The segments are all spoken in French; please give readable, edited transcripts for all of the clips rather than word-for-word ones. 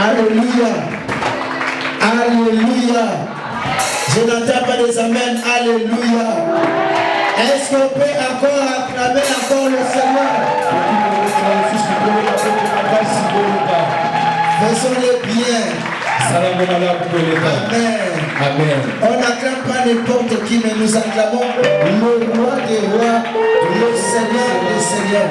Alléluia. Alléluia. Je n'entends pas des amens. Alléluia. Est-ce qu'on peut encore acclamer encore le Seigneur? Faisons-le bien. Amen. Amen. On n'acclame pas n'importe qui, mais nous acclamons le roi des rois, le Seigneur des seigneurs.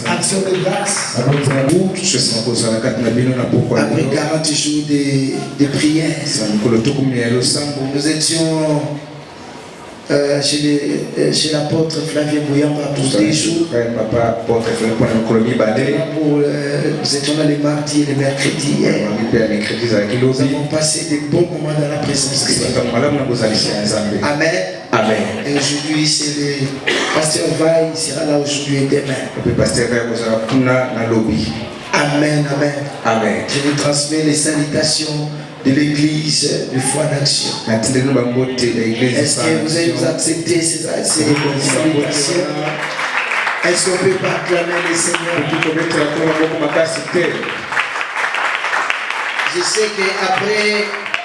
Action de grâce. Après 40 jours de prière, nous étions chez l'apôtre Flavien Bouyamba pour 10 jours. Nous étions là les mardis et les mercredis. Nous avons passé des bons moments dans la présence de Dieu. Amen. Amen. Et aujourd'hui, c'est le pasteur Vaille, il sera là aujourd'hui et demain. Amen, amen. Amen. Je vous transmets les salutations de l'église de foi d'action. Est-ce que vous avez accepté ces salutations? Est-ce qu'on peut pas acclamer le Seigneur? Je sais qu'après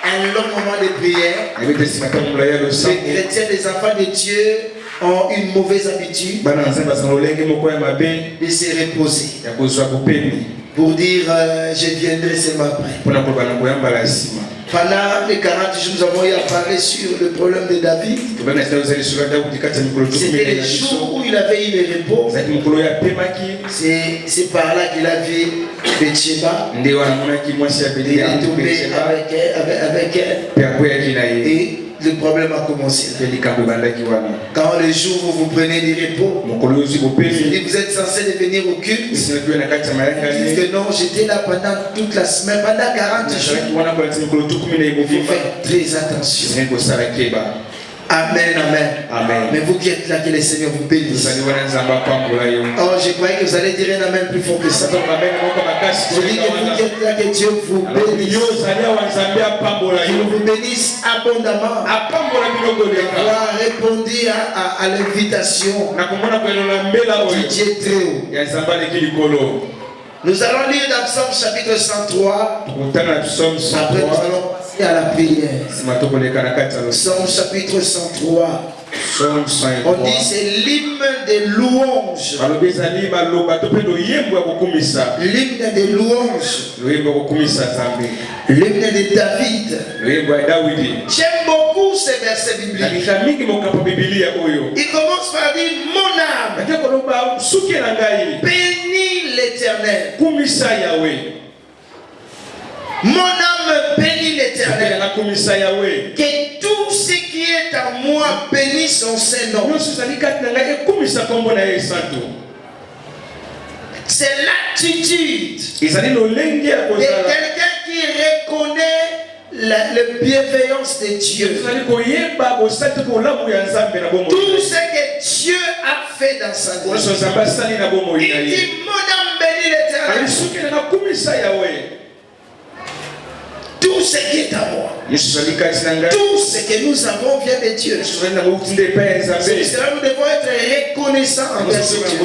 un long moment de prière, les chrétiens, les enfants de Dieu ont une mauvaise habitude de se reposer pour dire je viendrai seulement après. Pendant les 40 jours, nous avons eu à parler sur le problème de David. C'était les jours où il avait eu le repos. C'est par là qu'il a vu Bathsheba. Il est tombé avec elle. Et le problème a commencé là. Quand le jour où vous prenez du repos, vous êtes censé devenir au culte. Vous dites que non, j'étais là pendant toute la semaine, pendant 40 jours. Vous faites très attention. Amen, amen, amen. Mais vous qui êtes là, que le Seigneur vous bénisse. Oh, je croyais que vous allez dire un amen plus fort que ça. Je dis que vous qui êtes là, que Dieu vous bénisse. Dieu vous bénisse abondamment. Avoir répondu à l'invitation du Dieu très haut. Nous allons lire dans Psaume chapitre 103. Après, nous allons passer à la prière. Psaume chapitre 103. On dit c'est l'hymne des louanges. L'hymne des louanges. L'hymne de David. J'aime beaucoup ces versets bibliques. Il commence par dire mon âme bénis l'Éternel. Mon âme bénit l'Éternel. Que tout ce qui est en moi bénisse son Saint-Nom. C'est l'attitude de quelqu'un qui reconnaît la bienveillance de Dieu. Tout ce que Dieu a fait dans sa vie. Il dit mon âme bénit l'Éternel. Tout ce qui est à moi, tout ce que nous avons vient de Dieu. C'est cela nous devons être reconnaissants envers ce Dieu.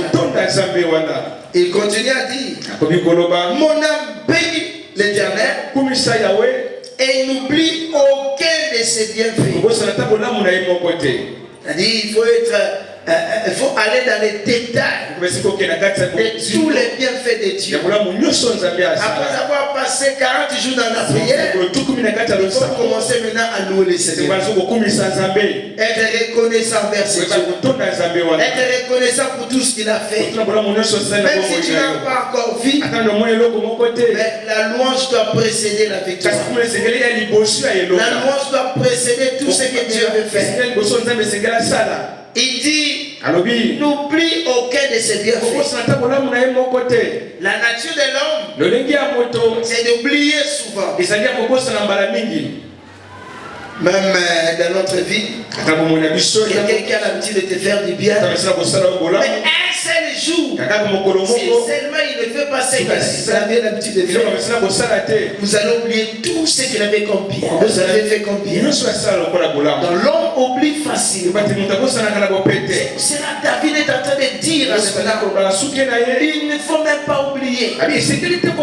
Il continue à dire mon âme bénit l'Éternel et n'oublie aucun de ses bienfaits. C'est-à-dire il faut aller dans les détails de tous les bienfaits de Dieu. Après avoir passé 40 jours dans la prière, il faut commencer maintenant à louer le Seigneur. Être reconnaissant vers ce Dieu. Être reconnaissant pour tout ce qu'il a fait. Même si tu n'as pas encore vu, mais la louange doit précéder la victoire. La louange doit précéder tout ce que Dieu veut faire. Il dit, n'oublie aucun de ses bienfaits. La nature de l'homme, c'est d'oublier souvent. Même dans notre vie, quelqu'un qui a l'habitude de te faire du bien, mais un seul jour, si seulement il ne fait pas ce qu'il avait l'habitude de faire, vous allez oublier tout ce qu'il avait comme bien. Vous avez fait comme bien. Donc l'homme oublie facilement. C'est là David est en train de dire à cela. Il ne faut même pas oublier. Il donne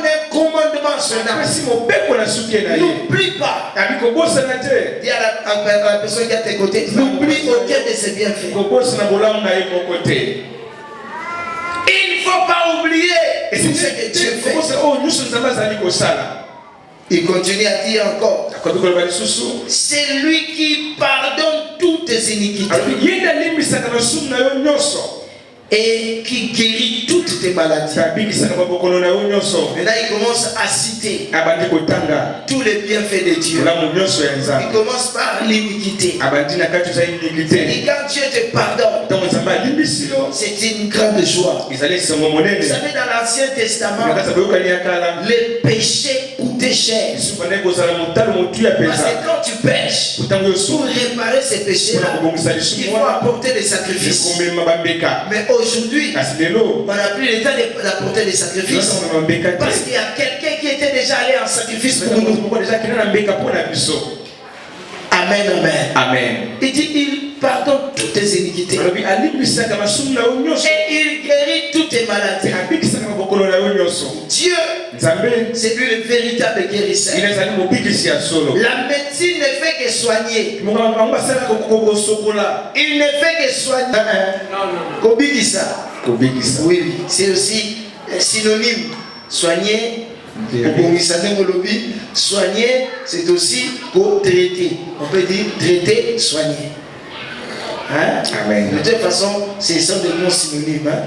un commandement à son âme. N'oublie pas. Dis à la personne qui est à tes côtés, n'oublie aucun de ses bienfaits. Il ne faut pas oublier tout ce que Dieu fait. Il continue à dire encore, c'est lui qui pardonne toutes tes iniquités et qui guérit toutes tes maladies. Maintenant il commence à citer tous les bienfaits de Dieu. Il commence par l'iniquité. Et quand Dieu te pardonne, c'est une grande joie. Vous savez, dans l'Ancien Testament, les péchés coûtaient cher. Parce que quand tu pêches, pour réparer ces péchés-là, il faut apporter des sacrifices. Mais aujourd'hui, on n'a plus le temps d'apporter des sacrifices. Parce qu'il y a quelqu'un qui était déjà allé en sacrifice pour nous. Amen, amen. Amen. Il dit, il pardonne toutes tes iniquités. Et il guérit toutes tes maladies. Dieu, c'est lui le véritable guérisseur. La médecine ne fait que soigner. Il ne fait que soigner. Kobikisa. Oui, c'est aussi synonyme. Soigner. Soigner, c'est aussi pour traiter. On peut dire traiter, soigner. Hein? Amen. De toute façon, ce sont des mots synonymes. Hein?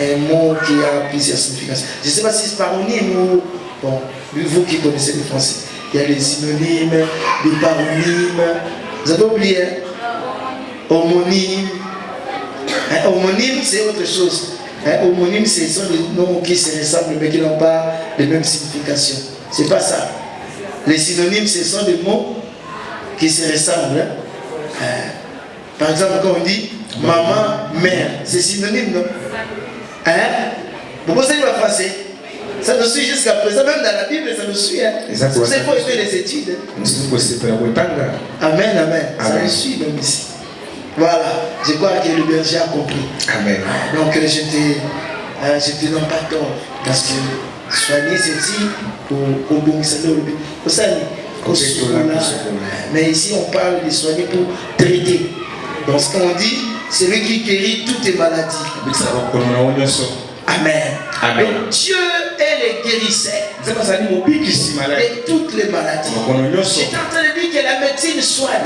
Un mot qui a plusieurs significations. Je ne sais pas si c'est paronyme ou. Bon, vous qui connaissez le français, il y a les synonymes, les paronymes. Vous avez oublié? Hein? Homonyme. Hein? Homonyme, c'est autre chose. Homonyme, ce sont des noms qui se ressemblent mais qui n'ont pas les mêmes significations. C'est pas ça. Les synonymes, ce sont des mots qui se ressemblent. Par exemple, quand on dit maman, mère, c'est synonyme, non? Vous posez le français. Ça nous suit jusqu'à présent, même dans la Bible, ça nous suit. C'est pour ça qu'il faut faire les études. Amen, amen. Ça nous suit même ici. Voilà, je crois que le berger a compris. Amen. Donc je te donne pas tort. Parce que soigner c'est pour mais ici on parle de soigner pour traiter. Donc ce qu'on dit, c'est lui qui guérit toutes les maladies. Amen. Amen. Donc Dieu est le guérisseur de toutes les maladies. J'étais en train de dire que la médecine soigne.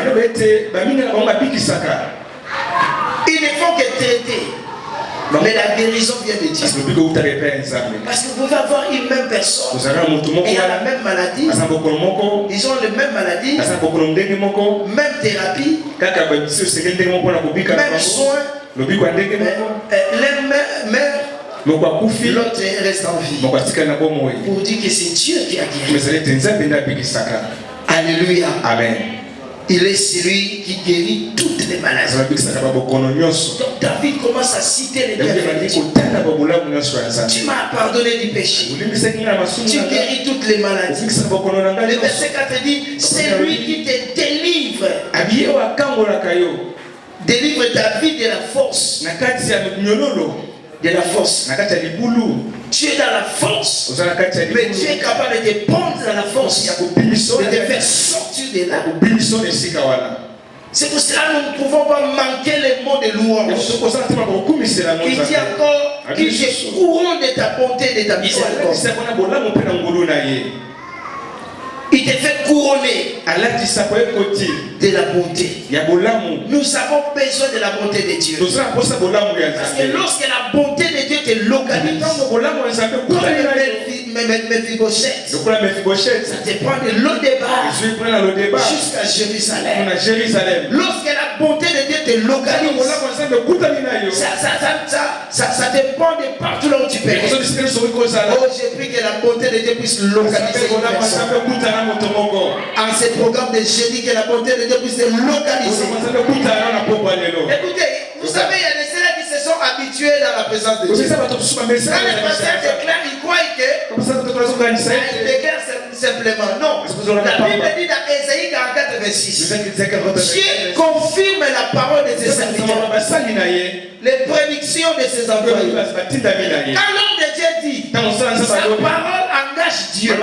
Ils ne font que traiter. Mais la guérison vient de Dieu. Parce que vous pouvez avoir une même personne et il y a la même maladie. Ils ont la même maladie, même thérapie, même soin. L'un meurt, l'autre reste en vie. Pour dire que c'est Dieu qui a guéri. Alléluia. Amen. Il est celui qui guérit toutes les maladies. Donc David commence à citer les bienfaits. Tu m'as pardonné du péché. Tu guéris toutes les maladies. Le verset 4 dit, c'est lui qui te délivre. Délivre David de la force. De la force. Tu es dans la force, mais tu es capable de te prendre dans la force, de te faire sortir de là. C'est pour cela que nous ne pouvons pas manquer les mots de louange. Il dit encore qu'il te couronne de ta bonté et de ta miséricorde. Il te fait couronner de la bonté. Nous avons besoin de la bonté de Dieu. Parce que lorsque la bonté de Dieu te localise, comme Mephibosheth, ça te prend de l'O-Débat jusqu'à Jérusalem. Lorsque la bonté de Dieu te localise, ça te prend de partout là où tu peux. Oh, j'ai pris que la bonté de Dieu puisse localiser une personne. En ce programme de jeudi, que la bonté de Dieu puisse se localiser. Écoutez, vous savez, il y a des ceux qui se sont habitués dans la présence de Dieu. Quand le pasteur déclare, il croit que il déclare simplement. Non. La Bible dit dans Ésaïe 44, 26, Dieu confirme la parole de ses serviteurs, les prédictions de ses employés. Quand l'homme de Dieu dit, sa parole engage Dieu.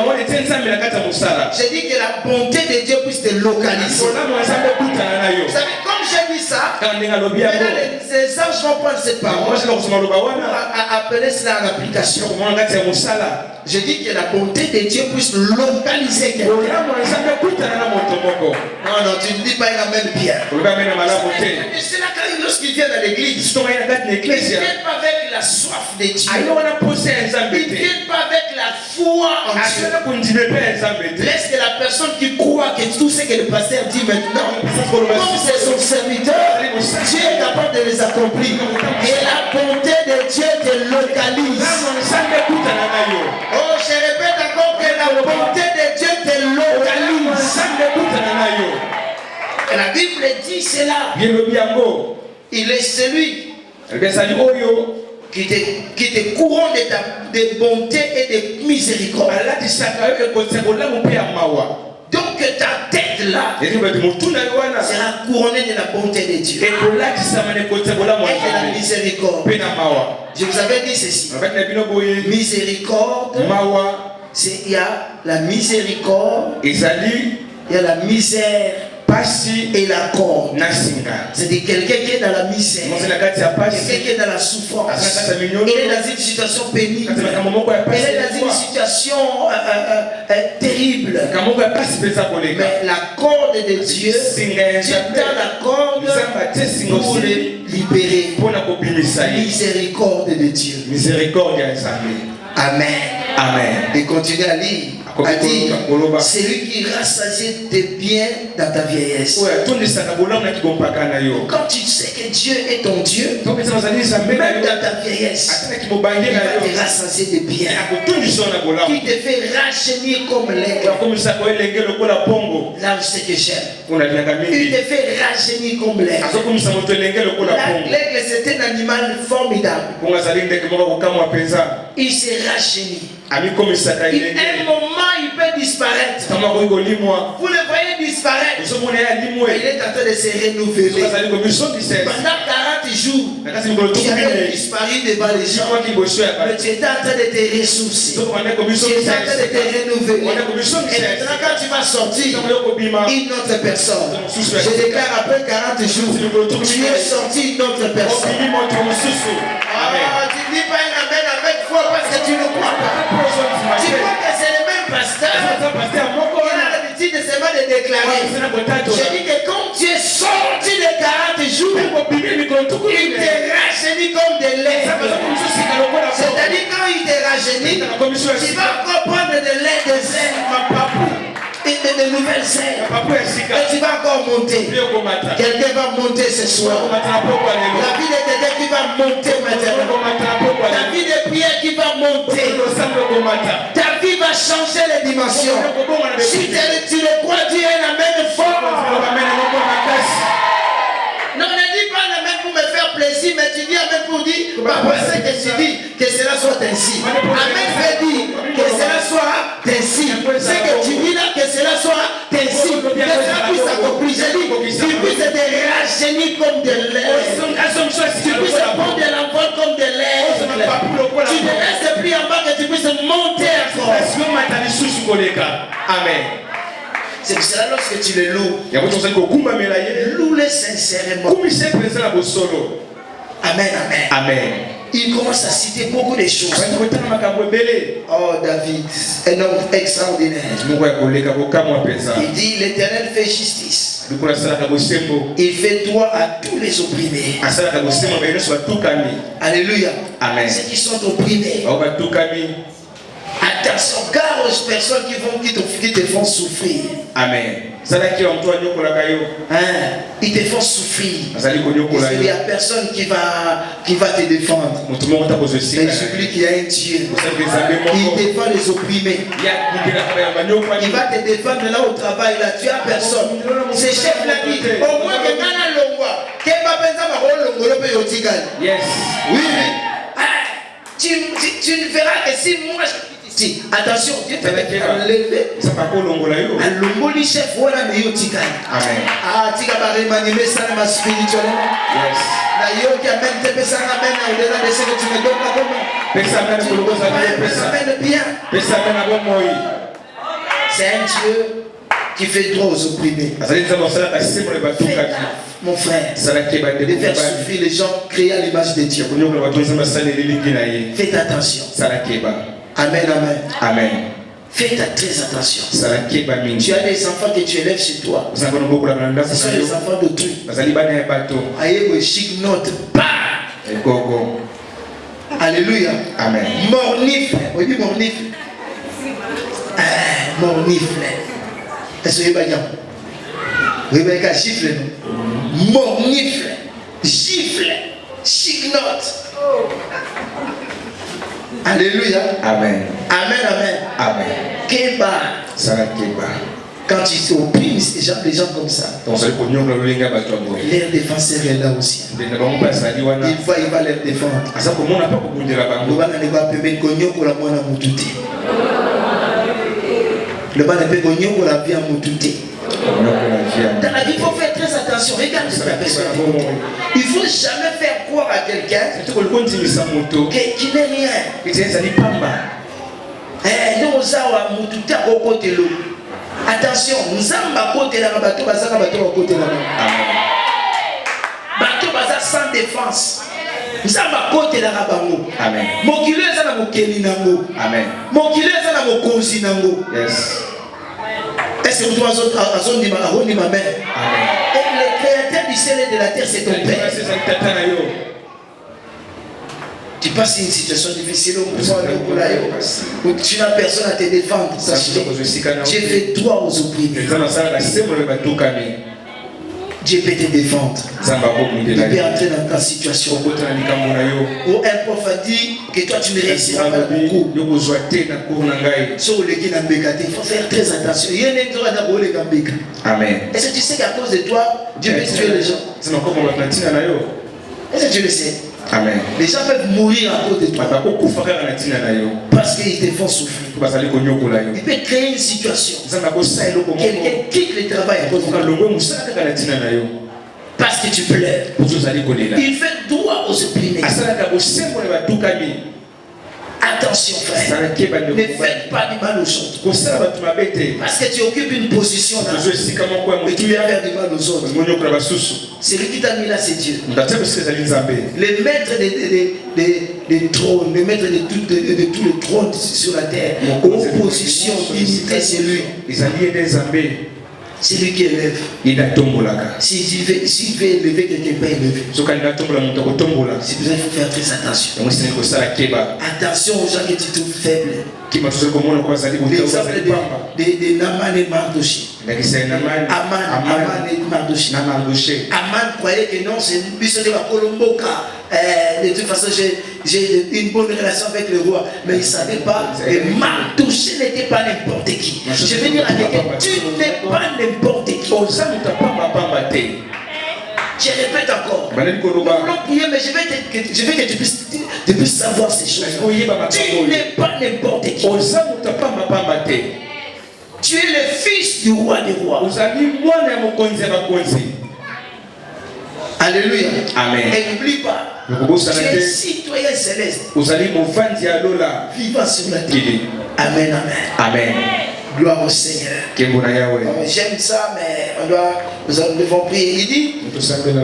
J'ai dit que la bonté de Dieu puisse te localiser. Vous savez, comme j'ai dit ça, les anges vont prendre cette parole, appeler cela en application. Je dis que la bonté de Dieu puisse localiser quelqu'un. Non, non, tu ne dis pas il amène bien. C'est là quand lorsqu'ils viennent à l'église, ils ne viennent pas avec la soif de Dieu. Ils ne viennent pas avec la foi en Dieu. Laisse que la personne qui croit que tout ce que le pasteur dit maintenant, comme c'est son serviteur, Dieu est capable de les accomplir. Et la bonté de Dieu te localise. Oh, je répète encore que la bonté de Dieu te localise. Et la Bible dit cela. Il est celui qui te couronne de bonté et de miséricorde. Donc ta tête là sera couronnée de la bonté de Dieu et de la miséricorde. Je vous avais dit ceci. Miséricorde, il y a la miséricorde, il y a la misère et la corde. C'est-à-dire quelqu'un qui est dans la misère, quelqu'un qui est dans la souffrance, il est dans une situation pénible, il est dans une situation terrible. Mais la corde de Dieu, Dieu tend la corde pour le libérer. Miséricorde de Dieu. Amen. Amen. Et continue à lire. A dit, c'est lui qui rassasie tes biens dans ta vieillesse. Quand tu sais que Dieu est ton Dieu, même dans ta vieillesse, il va te rassasier tes biens. Qui te fait rajeunir comme l'aigle. Là, c'est que j'aime. Il te fait rajeunir comme l'aigle. L'aigle, c'est un animal formidable. Il s'est rajeuni. À un moment, il peut disparaître. Vous le voyez disparaître. Il est en train de se renouveler. Pendant 40 jours, tu avais disparu devant les gens. Mais tu étais en train de te ressourcer. Tu étais en train de te renouveler. Et maintenant, quand tu vas sortir, une autre personne. Je déclare après 40 jours, tu es sorti une autre personne. Tu dis pas un amen avec foi parce que tu ne crois pas. Tu crois que c'est le même pasteur. Il a l'habitude de seulement de déclarer. Je dis que quand tu es sorti de 40 jours, il te rajeunit comme de lait. C'est-à-dire quand il te rajeunit, tu vas encore prendre de lait de zèle. Et de nouvelles ailes. Et tu vas encore monter. Quelqu'un va monter ce soir. La vie de quelqu'un qui va monter maintenant. Ta vie de prière qui va monter. Ta vie va changer les dimensions. Si tu le crois, tu es la même forme. Non, ne dis pas la même pour me faire plaisir, mais tu dis amen pour dire, papa, c'est que tu dis que cela soit ainsi. Amen veut dire que cela soit ainsi. C'est que tu dis là que cela soit ainsi. Que cela puisse s'accomplir. Je dis, tu puisses te rajeunir comme de l'air. Tu puisses prendre de l'envol comme de l'air. Tu ne restes plus en bas, que tu puisses monter encore. Amen. C'est que cela lorsque tu le loues, loue-le sincèrement. Amen, amen. Amen. Il commence à citer beaucoup de choses. Oh David, un homme extraordinaire. Il dit l'Éternel fait justice. Il fait droit à tous les opprimés. Alléluia. Amen. Ceux qui sont opprimés. Attention, car aux personnes qui te font souffrir. Amen. Ils te font souffrir. Il n'y a personne qui va te défendre. Mais j'oublie qu'il y a un Dieu. Il défend les opprimés. Il va te défendre là au travail. Là, tu as personne. Ces chefs là disent au moins que Nana Longwa, qu'elle va penser à ma rôle. Yes. Oui. Tu ne verras que si moi je... Attention, Dieu te met à lever. À l'ongoli chef, voilà, mais yo tika. Amen. Ah, tika barre m'animer ça ma spirituellement. Yes. La yo qui amène te pesa amène au-delà de ce que tu me donnes là comment. Pesa amène bien. Pesa amène. C'est un Dieu qui fait droit aux opprimés. Mon frère, de faire souffrir les gens créés à l'image de Dieu. Faites attention. Amen, amen. Amen. Faites très attention. Tu as des enfants que tu élèves chez toi. Ce sont les enfants d'autrui. Aïe, chic note. Alléluia. Amen. Mornifle. On dit mornifle. Mornifle. Est-ce que vous voyez? Vous voyez qu'un gifle, non? Mornifle. Gifle. Chic note. Alléluia. Amen. Amen, amen. Amen. Keba. Sara Keba. Quand tu opprimes les gens comme ça, leur défenseur est là aussi. Il va leur défendre. Le bas ne peut gagner pour la vie à Moutouté. Dans la vie, il faut faire très attention. Regarde la personne. Il ne faut jamais faire croire à quelqu'un qui n'est rien. Attention, nous sommes côté là, bateau côté là. Bateau baza sans défense. Nous sommes à côté là, bango. Amen. Mokile za na mokeli nango. Amen. Mokile za na mokonzi nango. Yes. Est-ce que vous avez ma mère? Et le créateur du ciel et de la terre, c'est ton père. Tu passes une situation difficile où tu n'as personne à te défendre. Dieu fait droit aux opprimés. Dieu peut te défendre. Il peut entrer dans ta situation. Où un prophète a dit que toi tu ne réussiras pas beaucoup. Il faut faire très attention. Amen. Est-ce que tu sais qu'à cause de toi, Dieu peut tuer les gens? Est-ce que tu le sais? Amen. Les gens peuvent mourir à cause de toi parce qu'ils te font souffrir. Il peut créer une situation. Quelqu'un quitte le travail à cause de toi parce que tu pleures. Il fait droit aux opprimés. Attention frère, ne faites pas du mal aux autres parce que tu occupes une position là et tu viens faire du mal aux autres. Celui qui t'a mis là, c'est Dieu. Le maître des trônes, le maître de tous les trônes sur la terre, opposition, dignité, c'est lui. C'est lui qui élève. S'il veut élever quelqu'un, il peut élever. C'est pour ça qu'il faut faire très attention. Attention aux gens qui te trouvent faibles. L'exemple de Naman et Mardoché. Aman et Mardoché. Aman croyait que non, c'est une puissance de la Colomboka. De toute façon, j'ai une bonne relation avec le roi. Mais il ne savait pas que Mardoché n'était pas n'importe qui. Je vais dire à quelqu'un, tu n'es pas n'importe qui. Je répète encore. Nous voulons prier, mais je veux que tu puisses savoir ces choses. Tu n'es pas n'importe qui. Tu es le fils du roi des rois. Alléluia. Amen. Et n'oublie pas, tu es citoyen céleste. Vivant sur la terre. Amen, amen. Amen. Gloire au Seigneur. J'aime ça, mais nous devons prier. Il dit,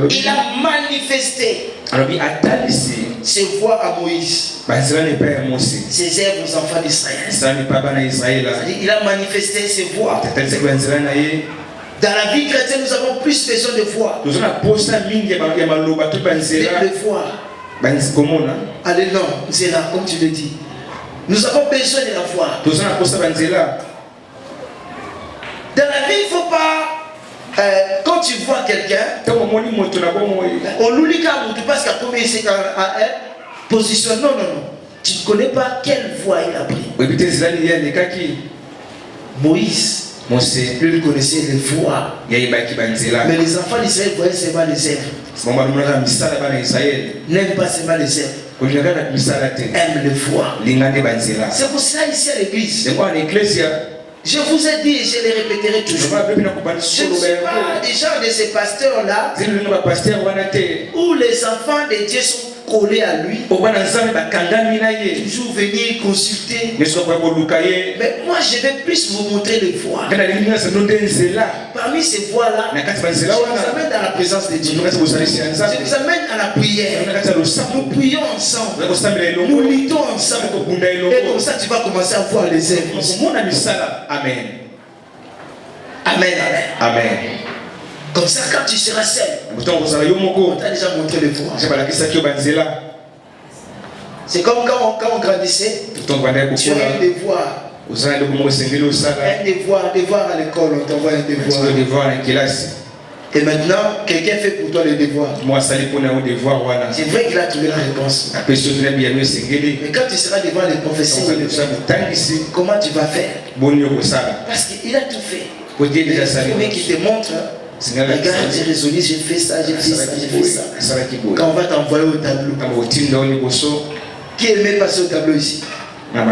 il a manifesté ses voix à Moïse, ses œuvres aux enfants d'Israël. Il a manifesté ses voix. Dans la vie chrétienne, nous avons plus besoin de voix. De voix. Allez, non, c'est là, comme tu le dis. Nous avons besoin de la voix. Dans la vie, il ne faut pas, quand tu vois quelqu'un, on l'oublie parce qu'il a commencé à position. Non. Tu ne connais pas quelle voix il a pris. Moïse, lui, il connaissait les voix. Mais les enfants d'Israël voyaient seulement les œuvres. N'aiment pas seulement les œuvres. Aiment les voix. C'est pour cela ici à l'église. Je vous ai dit et je le répéterai toujours. Je ne suis pas des gens de ces pasteurs-là où les enfants de Dieu sont collés à lui. Toujours venir consulter. Mais moi je vais plus vous montrer les voies. Parmi ces voies-là, je vous amène dans la présence de Dieu. Je vous amène à la prière. Nous prions ensemble. Nous luttons ensemble. Et comme ça tu vas commencer à voir les œuvres. Amen. Amen. Amen. Comme ça, quand tu seras seul, on t'a déjà montré les voies. C'est comme quand on grandissait, tu as eu des devoirs. Un devoir à l'école, on t'envoie un devoir. Et maintenant, quelqu'un fait pour toi le devoir. C'est vrai qu'il a trouvé la réponse. Mais quand tu seras devant les professeurs, comment tu vas faire? Parce qu'il a tout fait. Mais qui te montre, regarde, j'ai résolu, j'ai fait ça, j'ai fait ça, j'ai fait ça. Quand on va t'envoyer au tableau, qui aimait passer au tableau ici? Hein?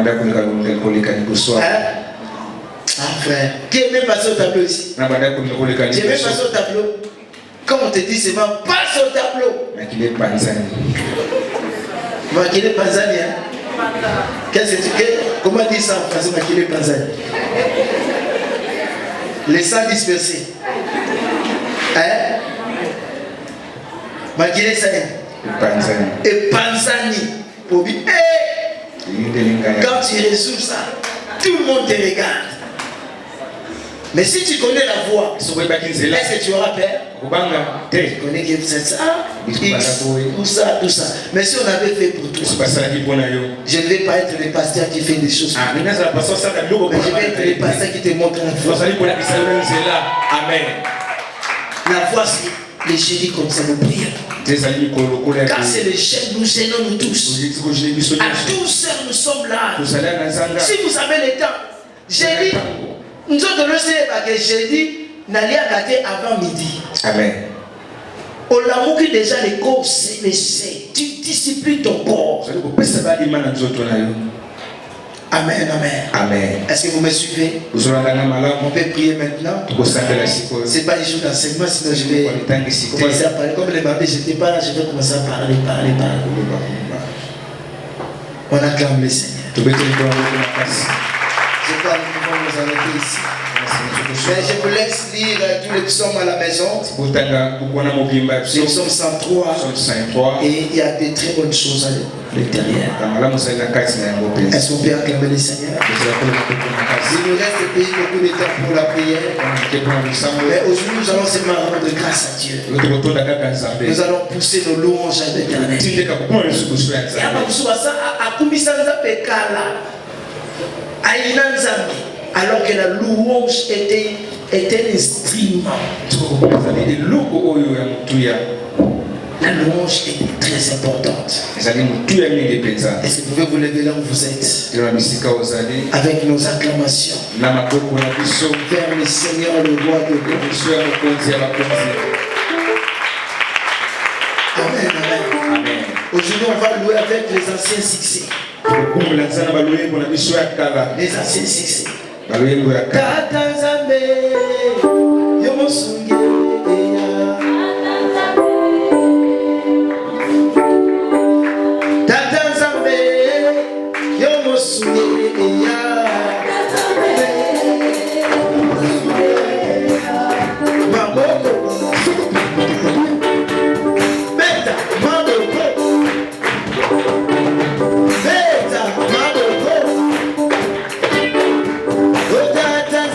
Ah frère, qui aimait passer au tableau ici? J'aimais passer au tableau. Quand on te dit c'est bon, passe au tableau. Makile Panzani, hein? Qu'est-ce que tu dis? Comment dire ça en français, Makile Panzani? Les sangs dispersés. Hein? Makile Panzani. Et Panzani. Quand tu résous ça, tout le monde te regarde. Mais si tu connais la voix, est-ce que tu auras peur? Tu connais que c'est ça, tout ça. Mais si on avait fait pour toi, je ne vais pas être le pasteur qui fait des choses. Mais je vais être le pasteur qui te montre la voix. Amen. La voix, c'est les génies comme ça, nous prions. Car c'est le chef, nous gênons nous tous. À 12 heures, nous sommes là. Si vous avez le temps, j'ai dit. Nous autres, le sait que j'ai dit, n'allez à gâter avant midi. Amen. Au l'amour qui déjà les corps, c'est le sait. Tu disciplines ton corps. Amen, amen. Amen. Est-ce que vous me suivez? On peut prier maintenant. C'est pas les jours d'enseignement, sinon je vais commencer à parler. Comme les mardis, je n'étais pas là, je vais commencer à parler. On acclame le Seigneur. Je crois que nous pouvons nous arrêter ici. Mais je vous laisse lire tous les psaumes à la maison. Les psaumes 103. Et il y a de très bonnes choses à l'intérieur. Est-ce qu'on peut acclamer le Seigneur? Il nous reste beaucoup de temps pour la prière. Mais aujourd'hui, nous allons seulement rendre grâce à Dieu. Nous allons pousser nos louanges à l'éternel. Alors que la louange était un instrument. La louange est très importante. Est-ce que vous pouvez vous lever là où vous êtes? Avec nos acclamations. Vers le Seigneur, le roi de Dieu. Amen, amen. Aujourd'hui, on va louer avec les anciens succès. Les anciens succès. Tata Nzambe, Yomo Sunge, Tata Nzambe, Yomo Sunge,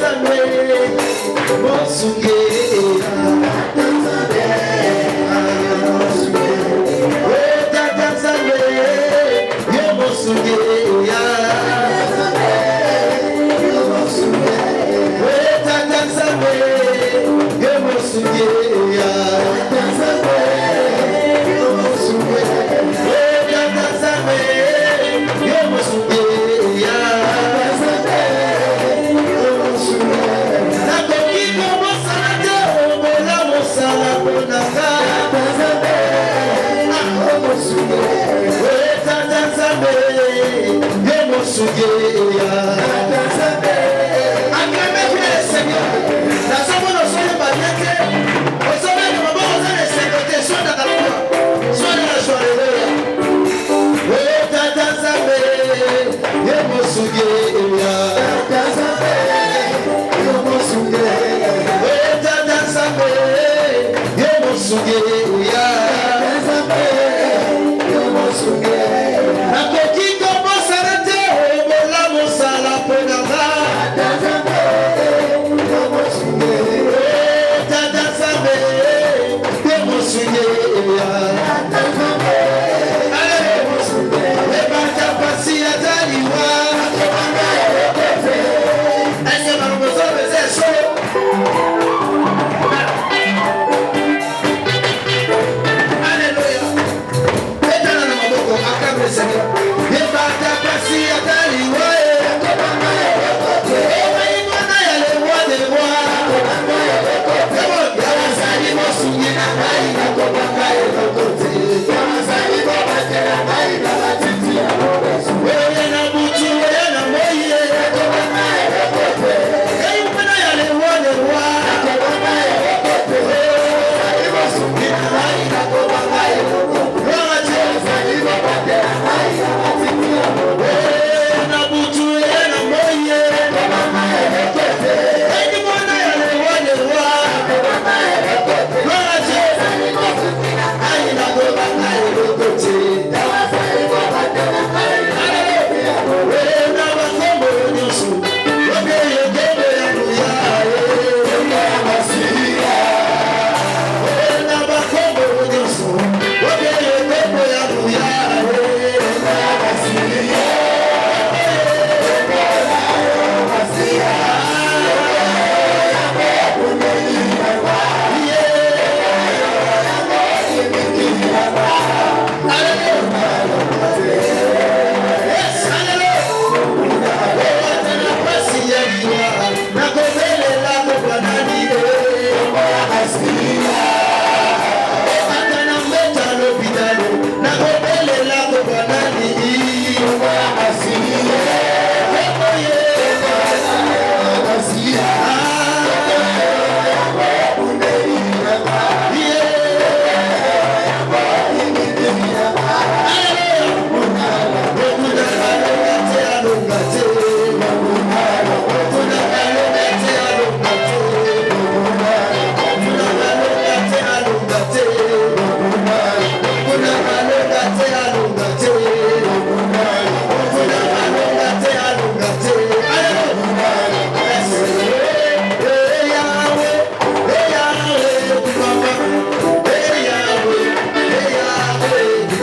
Away.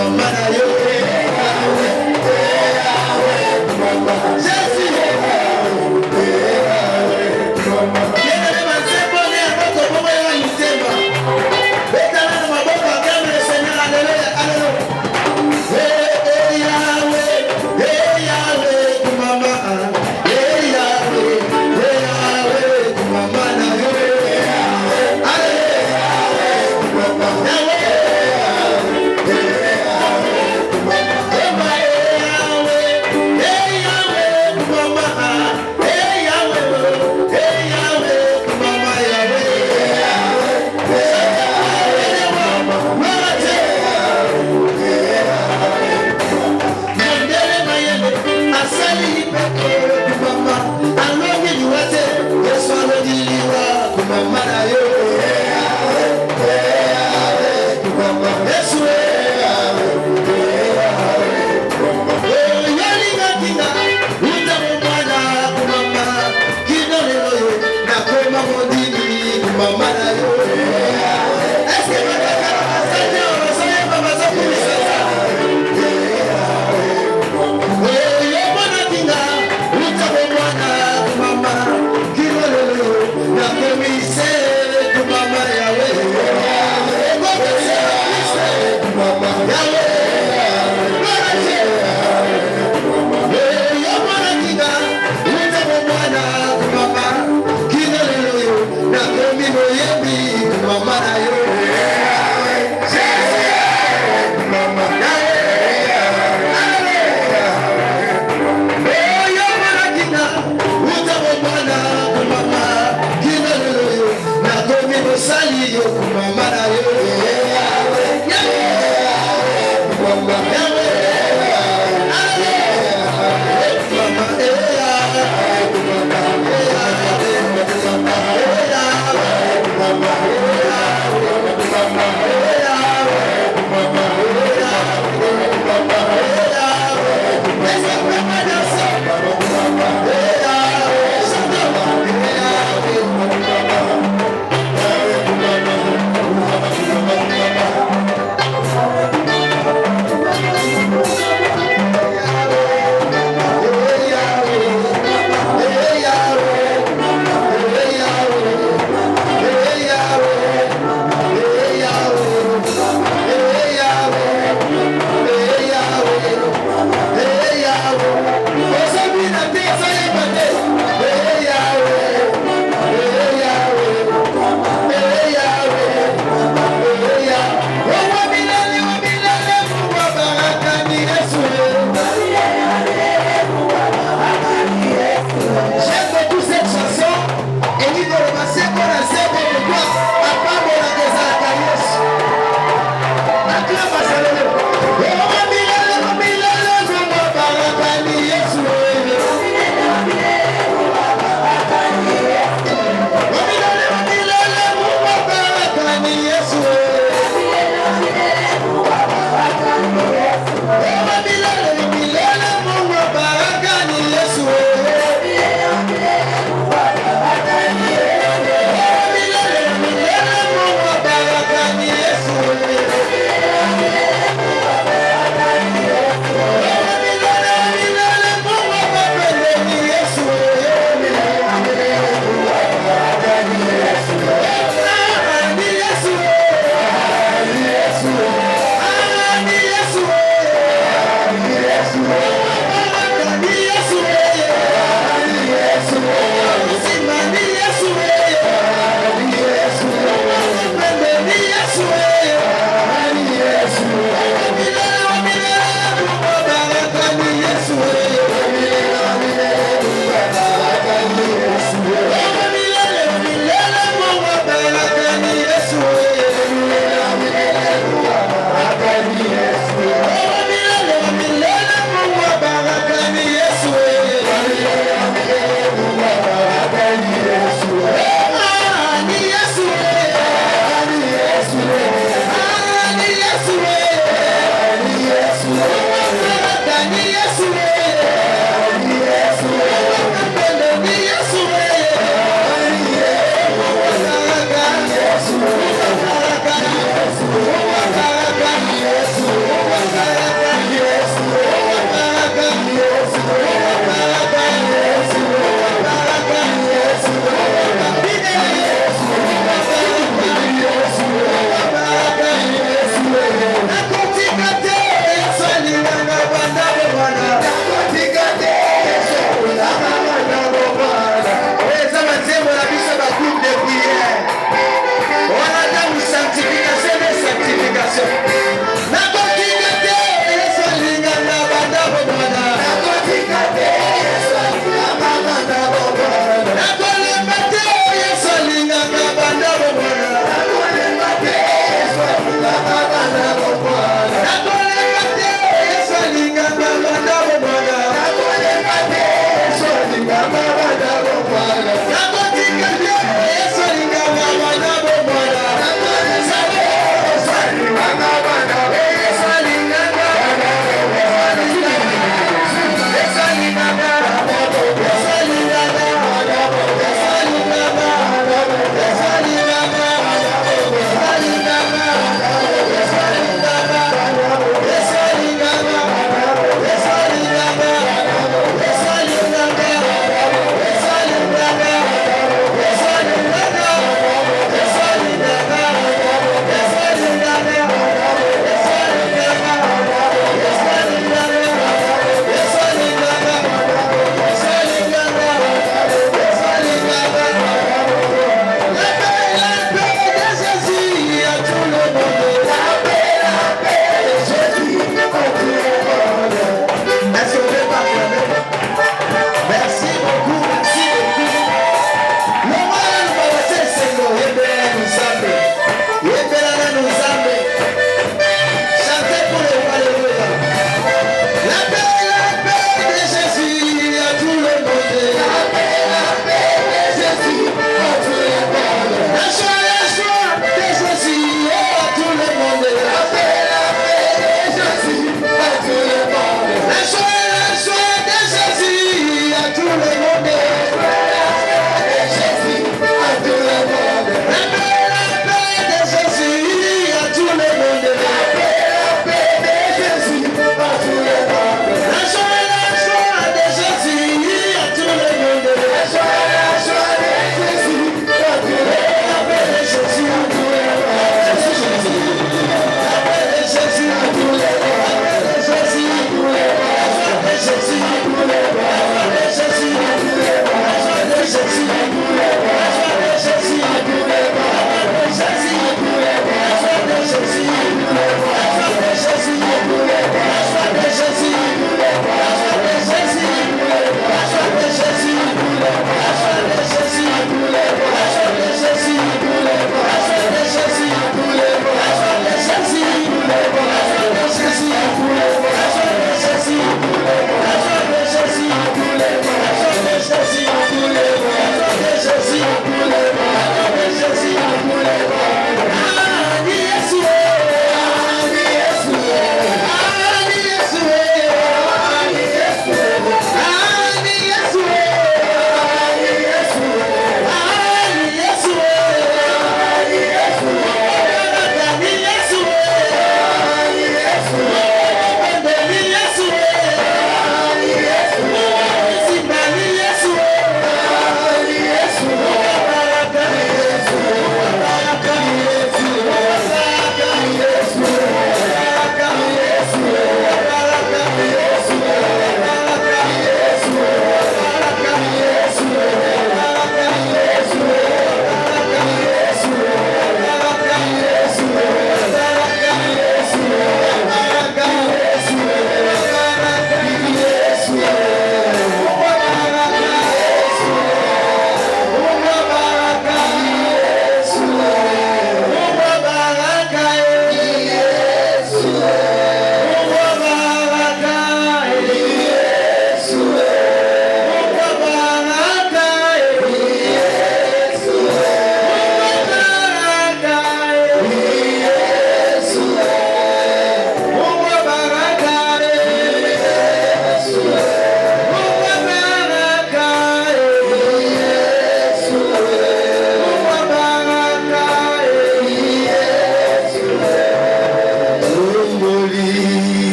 Yahweh,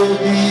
Hallelujah.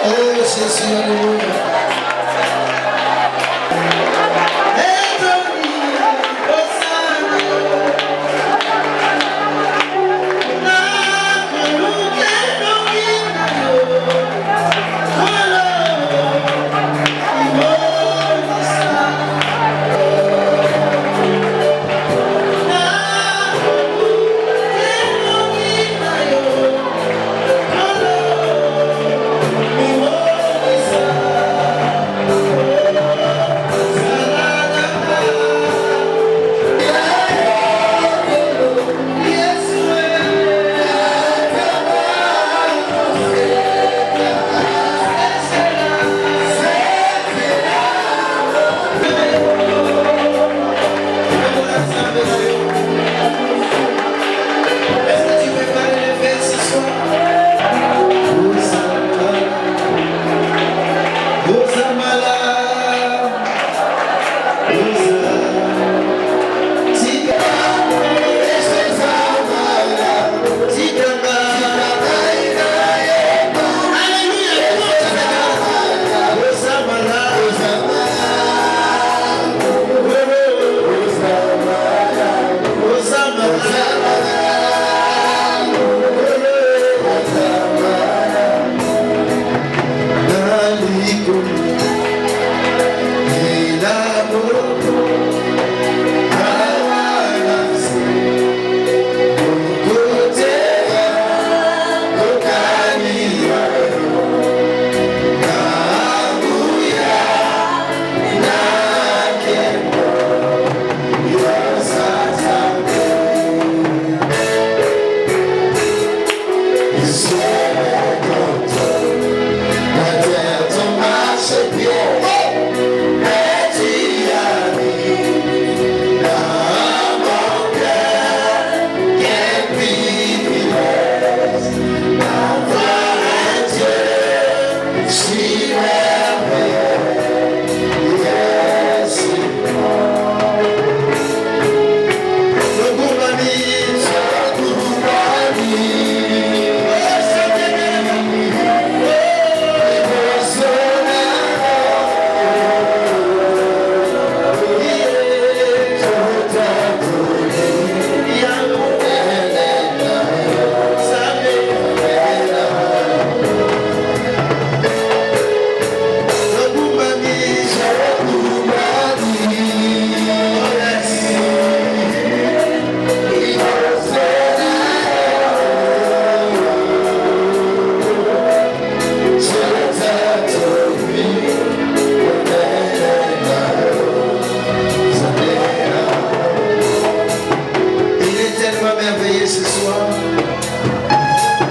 Oh Jésus, alléluia.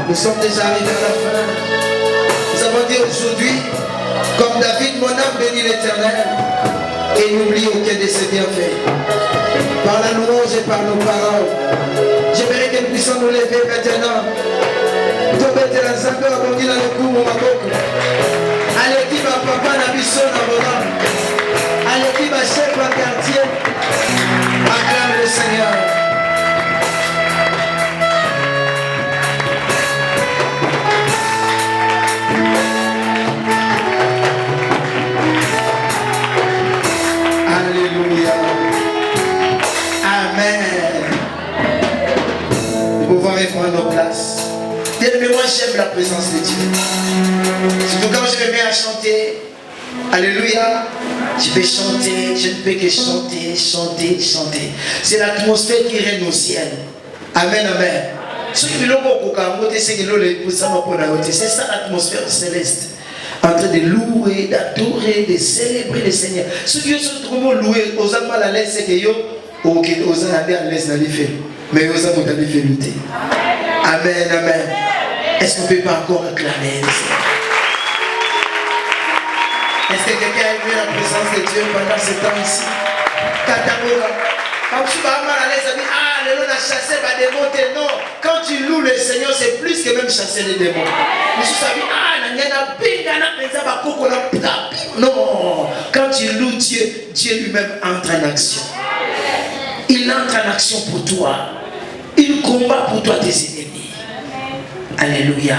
Nous sommes déjà arrivés à la fin. Nous avons dit aujourd'hui, comme David, mon âme bénit l'Éternel et n'oublie aucun de ses bienfaits. Par la louange et par nos paroles, j'aimerais que nous puissions nous lever maintenant. Tomber de la Zambé, abondir dans le coup, mon maboko. À l'équipe à papa, na biso, na volant. À l'équipe à chef, à quartier. Acclame le Seigneur. Alléluia. Amen. Nous pouvons reprendre nos places. Bien-aimé, moi j'aime la présence de Dieu. Surtout quand je me mets à chanter. Alléluia. Je peux chanter, je ne peux que chanter, chanter, chanter. C'est l'atmosphère qui règne au ciel. Amen, amen. C'est ça l'atmosphère céleste. En train de louer, d'adorer, de célébrer le Seigneur. Ce qui se trouve louer, aux hommes à l'aise, c'est que yo, ok, aux hommes à l'aise dans les faits. Mais aux hommes à l'aise lutter. Amen, amen. Est-ce qu'on ne peut pas encore acclamer le Seigneur? Est-ce que quelqu'un a aimé la présence de Dieu pendant ce temps ici? Quand tu vas mal à l'aise, tu dis, ah, le long a chassé ma démon, non. Quand tu loues le Seigneur, c'est plus que même chasser les démons. Non, quand tu loues Dieu, Dieu lui-même entre en action. Il entre en action pour toi. Il combat pour toi tes ennemis. Alléluia.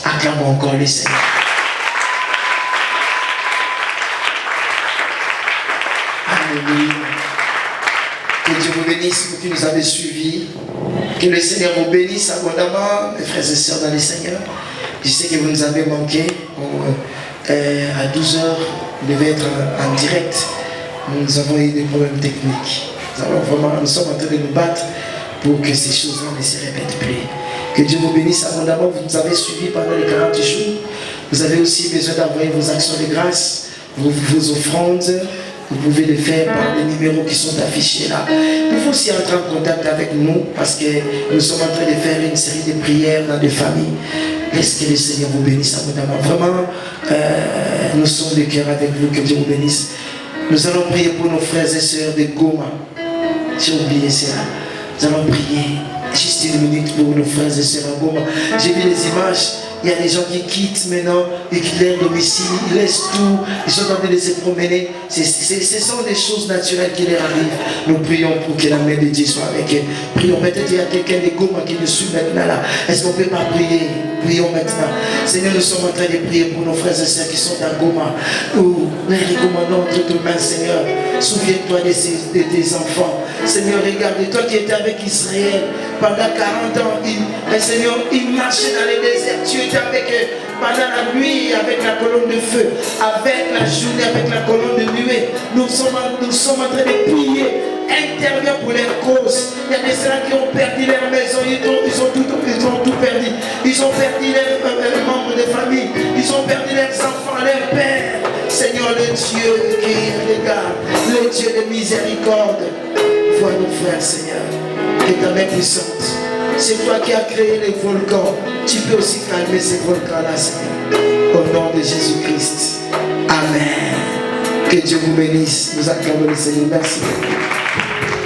Acclamons encore le Seigneur. Alléluia. Que Dieu vous bénisse, vous qui nous avez suivis. Que le Seigneur vous bénisse abondamment, mes frères et sœurs dans le Seigneur. Je sais que vous nous avez manqué. À 12h, vous devez être en direct. Nous avons eu des problèmes techniques. Nous sommes en train de nous battre pour que ces choses-là ne se répètent plus. Que Dieu vous bénisse abondamment. Vous nous avez suivis pendant les 40 jours. Vous avez aussi besoin d'envoyer vos actions de grâce, vos offrandes. Vous pouvez le faire par les numéros qui sont affichés là. Vous pouvez aussi entrer en contact avec nous parce que nous sommes en train de faire une série de prières dans des familles. Laisse que le Seigneur vous bénisse abondamment. Vraiment, nous sommes de cœur avec vous. Que Dieu vous bénisse. Nous allons prier pour nos frères et sœurs de Goma. J'ai oublié cela. Nous allons prier juste une minute pour nos frères et sœurs à Goma. J'ai vu les images. Il y a des gens qui quittent maintenant, ils quittent leur domicile, ils laissent tout, ils sont en train de se promener. Ce sont des choses naturelles qui leur arrivent. Nous prions pour que la main de Dieu soit avec eux. Prions, peut-être il y a quelqu'un de Goma qui nous suit maintenant là. Est-ce qu'on ne peut pas prier? Prions maintenant. Seigneur, nous sommes en train de prier pour nos frères et sœurs qui sont à Goma. Nous les recommandons entre tes mains, Seigneur. Souviens-toi de tes enfants. Seigneur, regarde, toi qui étais avec Israël pendant 40 ans, Seigneur, il marchait dans les déserts. Tu étais avec eux pendant la nuit avec la colonne de feu, avec la journée avec la colonne de nuée. Nous sommes en train de prier. Interviens pour leur cause. Il y a des gens qui ont perdu leur maison, ils ont tout perdu. Ils ont perdu leurs membres de famille, ils ont perdu leurs enfants, leurs pères. Seigneur, le Dieu qui regarde, le Dieu de miséricorde, vois nos frères, Seigneur, que ta main puissante. C'est toi qui as créé les volcans. Tu peux aussi calmer ces volcans-là, Seigneur. Au nom de Jésus-Christ. Amen. Que Dieu vous bénisse. Nous acclamons le Seigneur. Merci.